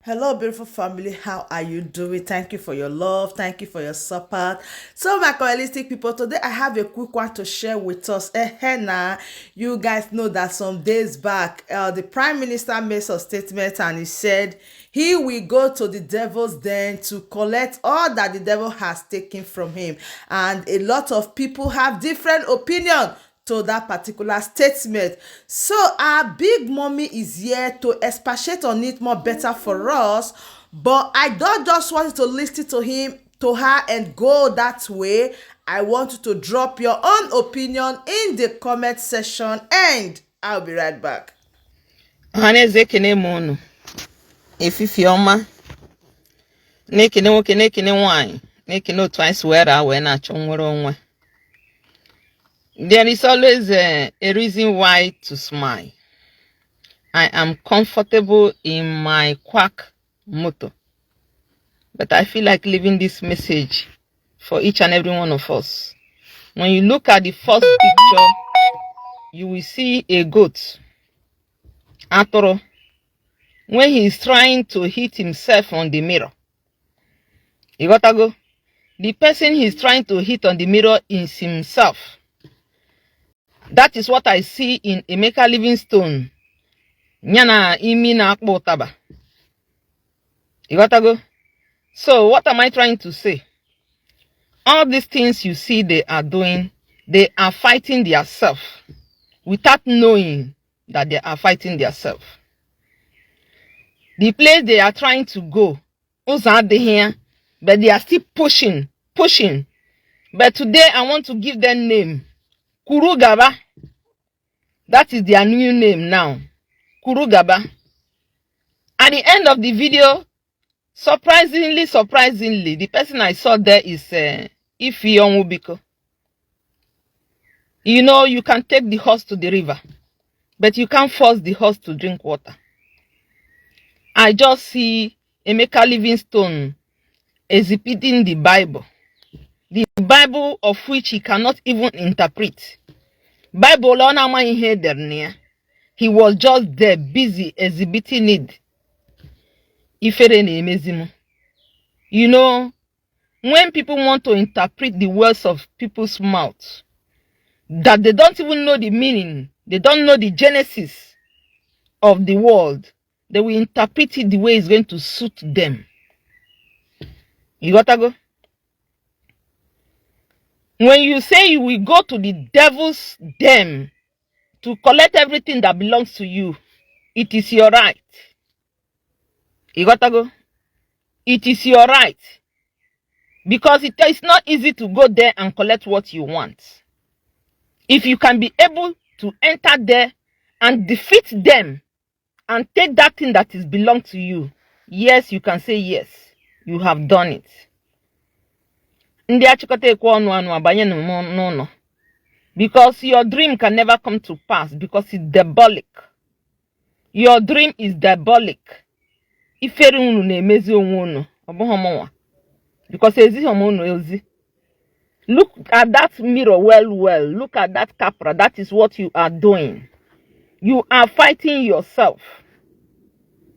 Hello, beautiful family. How are you doing? Thank you for your love. Thank you for your support. So, my realistic people, today I have a quick one to share with us. Now, you guys know that some days back, the Prime Minister made a statement and he said he will go to the devil's den to collect all that the devil has taken from him. And a lot of people have different opinions to that particular statement. So our big mommy is here to expatiate on it more better for us. But I don't just want you to listen to him, to her, and go that way. I want you to drop your own opinion in the comment section, and I'll be right back. Ọhaneze ekene m unu efifi ọma na-ekene nwoke na-ekene nwanyị na-ekene otu anyị si wee na-achọ nwere onwe. There is always a reason why to smile. I am comfortable in my quack motto, but I feel like leaving this message for each and every one of us. When you look at the first picture, you will see a goat, atoro, when he is trying to hit himself on the mirror. You gotta go. The person he's trying to hit on the mirror is himself. That is what I see in Emeka Livingstone. Nyana imi na akpo taba. You gotta go. So what am I trying to say? All these things you see they are doing, they are fighting themselves without knowing that they are fighting themselves. The place they are trying to go, those are here, but they are still pushing. But today I want to give them name. Kurugaba. That is their new name now. Kurugaba. At the end of the video, surprisingly, the person I saw there is Ifi Onwubiko. You know, you can take the horse to the river, but you can't force the horse to drink water. I just see Emeka Livingstone exhibiting the Bible of which he cannot even interpret. Bible he was just there busy exhibiting it. You know, when people want to interpret the words of people's mouths, that they don't even know the meaning, they don't know the genesis of the world, they will interpret it the way it's going to suit them. You gotta go. When you say you will go to the devil's den to collect everything that belongs to you, it is your right. You gotta go. It is your right. Because it is not easy to go there and collect what you want. If you can be able to enter there and defeat them and take that thing that is belong to you, yes, you can say yes, you have done it. Because your dream can never come to pass because it's diabolic. Your dream is diabolic. Because look at that mirror well. Look at that capra. That is what you are doing. You are fighting yourself.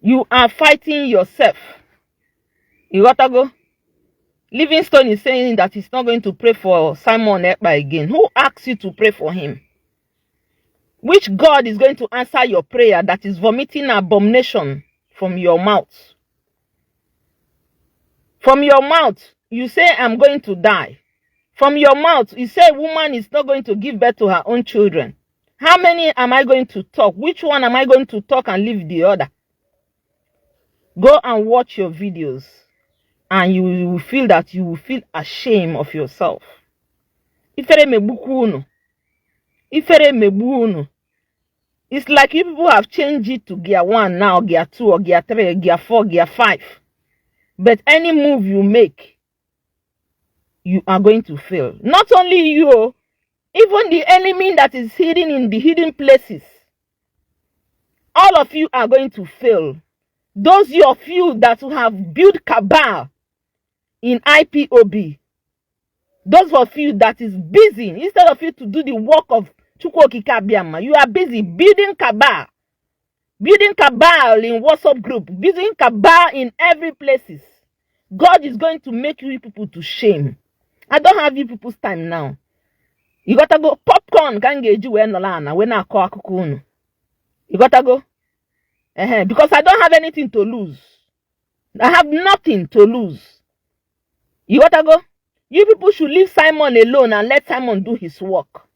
You are fighting yourself. You gotta go. Livingstone is saying that he's not going to pray for Simon Ekpa again. Who asks you to pray for him? Which God is going to answer your prayer that is vomiting abomination from your mouth? From your mouth, you say, I'm going to die. From your mouth, you say, woman is not going to give birth to her own children. How many am I going to talk? Which one am I going to talk and leave the other? Go and watch your videos. And you will feel that you will feel ashamed of yourself. It's like you people have changed it to gear 1 now, gear 2, or gear 3, gear 4, gear 5. But any move you make, you are going to fail. Not only you, even the enemy that is hidden in the hidden places. All of you are going to fail. Those of you that have built cabal in IPOB, those of you that is busy, instead of you to do the work of Chukwokika Biama, you are busy building cabal building cabal in WhatsApp group, building cabal in every places. God is going to make you people to shame. I don't have you people's time now. You gotta go popcorn can get you when I call akukunu. You gotta go. Because I don't have anything to lose. I have nothing to lose. You gotta go. You people should leave Simon alone and let Simon do his work.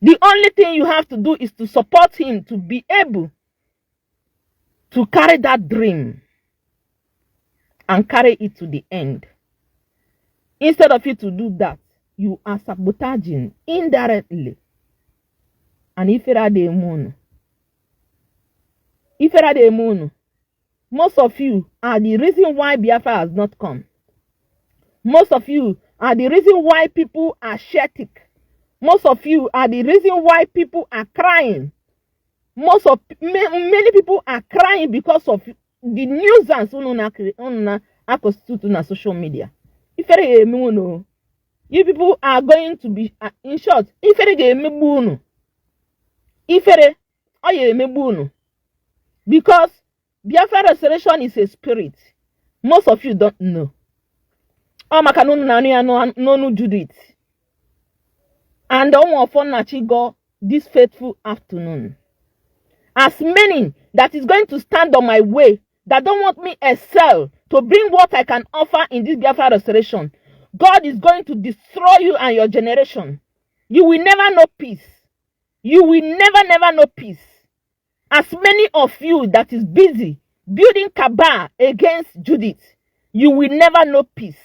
The only thing you have to do is to support him to be able to carry that dream and carry it to the end. Instead of you to do that, you are sabotaging indirectly. And if you are the moon, most of you are the reason why Biafra has not come. Most of you are the reason why people are shetic. Most of you are the reason why people are crying. Many people are crying because of the nuisance on social media. You people are going to be, in short, because Biafra restoration is a spirit. Most of you don't know. No Judith. And go this faithful afternoon. As many that is going to stand on my way, that don't want me excel to bring what I can offer in this Biafra restoration, God is going to destroy you and your generation. You will never know peace. You will never know peace. As many of you that is busy building cabal against Judith, you will never know peace.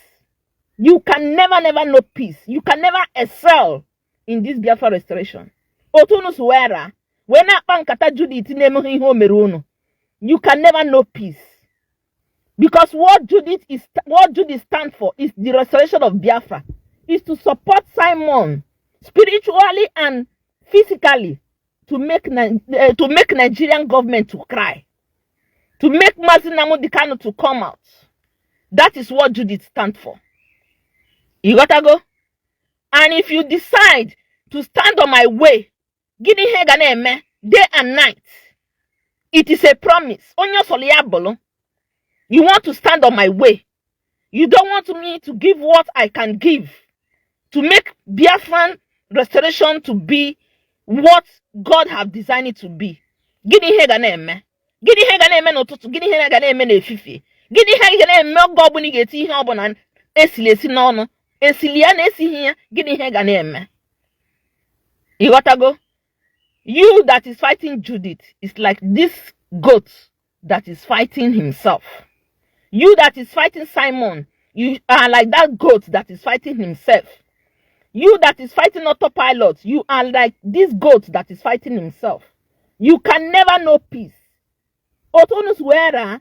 You can never know peace. You can never excel in this Biafra restoration. Otunus wera, when I Judith you can never know peace. Because what Judith stands for is the restoration of Biafra, is to support Simon spiritually and physically to make Nigerian government to cry, to make Mazinamo Dikano to come out. That is what Judith stands for. You gotta go. And if you decide to stand on my way, day and night, it is a promise. You want to stand on my way. You don't want me to give what I can give to make Biafran restoration to be what God have designed it to be. Gini hega na-eme. Gini hega na-eme n'ụtụtụ, gini hega na-eme n'efifie. Gini hega na-eme oge ọbụla ị ga-eti ihe ọbụla esi n'ọnụ. Esili ya na esighị ya, gini hega na-eme. You gotta go. You that is fighting Judith is like this goat that is fighting himself. You that is fighting Simon, you are like that goat that is fighting himself. You that is fighting autopilot, you are like this goat that is fighting himself. You can never know peace. Otonus wera,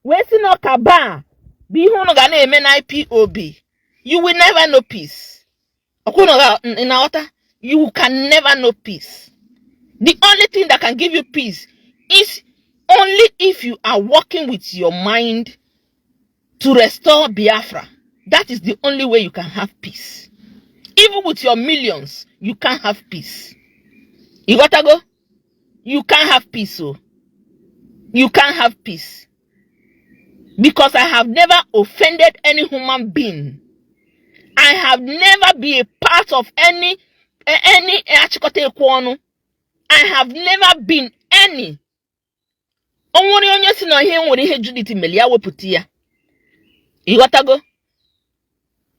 wesi no kaba, bihono gane emen IPOB. You will never know peace. You can never know peace. The only thing that can give you peace is only if you are working with your mind to restore Biafra. That is the only way you can have peace. Even with your millions, you can't have peace. You gotta go? You can't have peace, oh. You can't have peace. Because I have never offended any human being. I have never been a part of any achikote kwonu. I have never been any. Onwori onye si na ihe nwere ihe Judith meli ya weputi ya. You gotta go?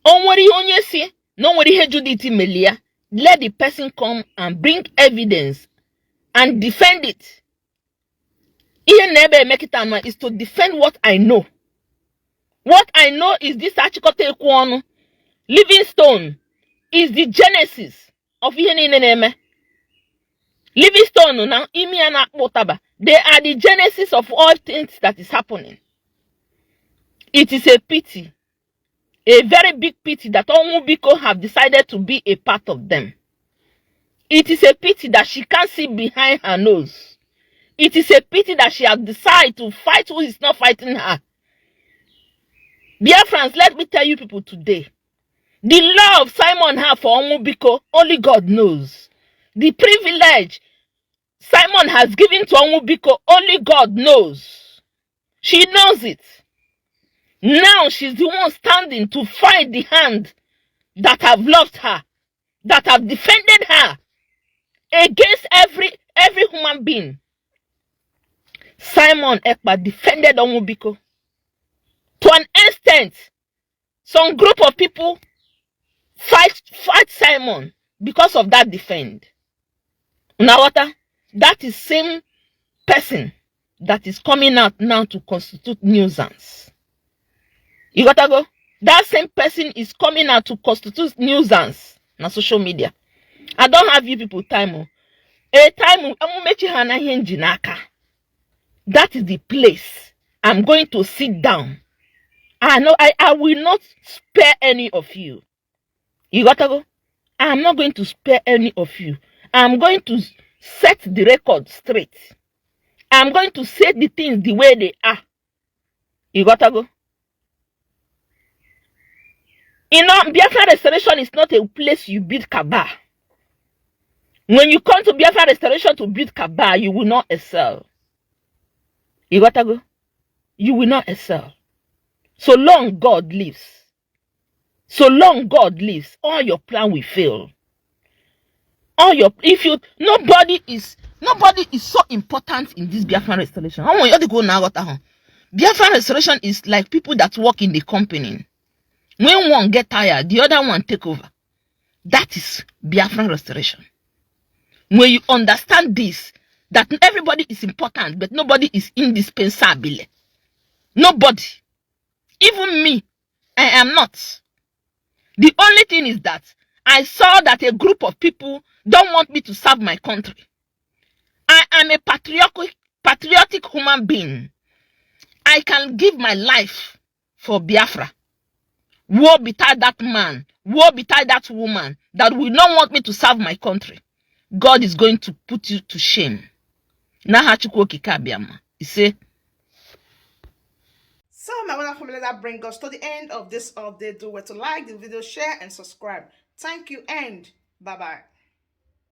Onwori onye si na nwere ihe Judith meli ya. Let the person come and bring evidence and defend it. Ihe nebe make it anwa is to defend what I know. What I know is this achikote kwonu. Livingstone is the genesis of ihe nene. Livingstone now imi ana potaba. They are the genesis of all things that is happening. It is a pity, a very big pity that Onwubiko have decided to be a part of them. It is a pity that she can't see behind her nose. It is a pity that she has decided to fight who is not fighting her. Dear friends, let me tell you people today. The love Simon have for Onwubiko, only God knows. The privilege Simon has given to Onwubiko, only God knows. She knows it. Now she's the one standing to fight the hand that have loved her, that have defended her against every human being. Simon Ekpa defended Onwubiko. To an extent, some group of people fight Simon because of that defend. Now that is same person that is coming out now to constitute nuisance. You gotta go. That same person is coming out to constitute nuisance on social media. I don't have you people time. A time that is the place I'm going to sit down. I will not spare any of you. You gotta go. I'm not going to spare any of you. I'm going to set the record straight. I'm going to say the things the way they are. You gotta go. You know, Biafra restoration is not a place you build Kaaba. When you come to Biafra restoration to build Kaaba, you will not excel. You gotta go. You will not excel. So long God lives. So long God lives, all your plan will fail. Nobody is so important in this Biafra restoration. Biafra restoration is like people that work in the company. When one get tired, the other one take over. That is Biafra restoration. When you understand this, that everybody is important, but nobody is indispensable. Nobody. Even me, I am not. The only thing is that I saw that a group of people don't want me to serve my country. I am a patriotic human being. I can give my life for Biafra. Woe betide that man, woe betide that woman that will not want me to serve my country. God is going to put you to shame. He say, So my wonderful family, that brings us to the end of this update. Do well to like the video, share, and subscribe. Thank you, and bye-bye.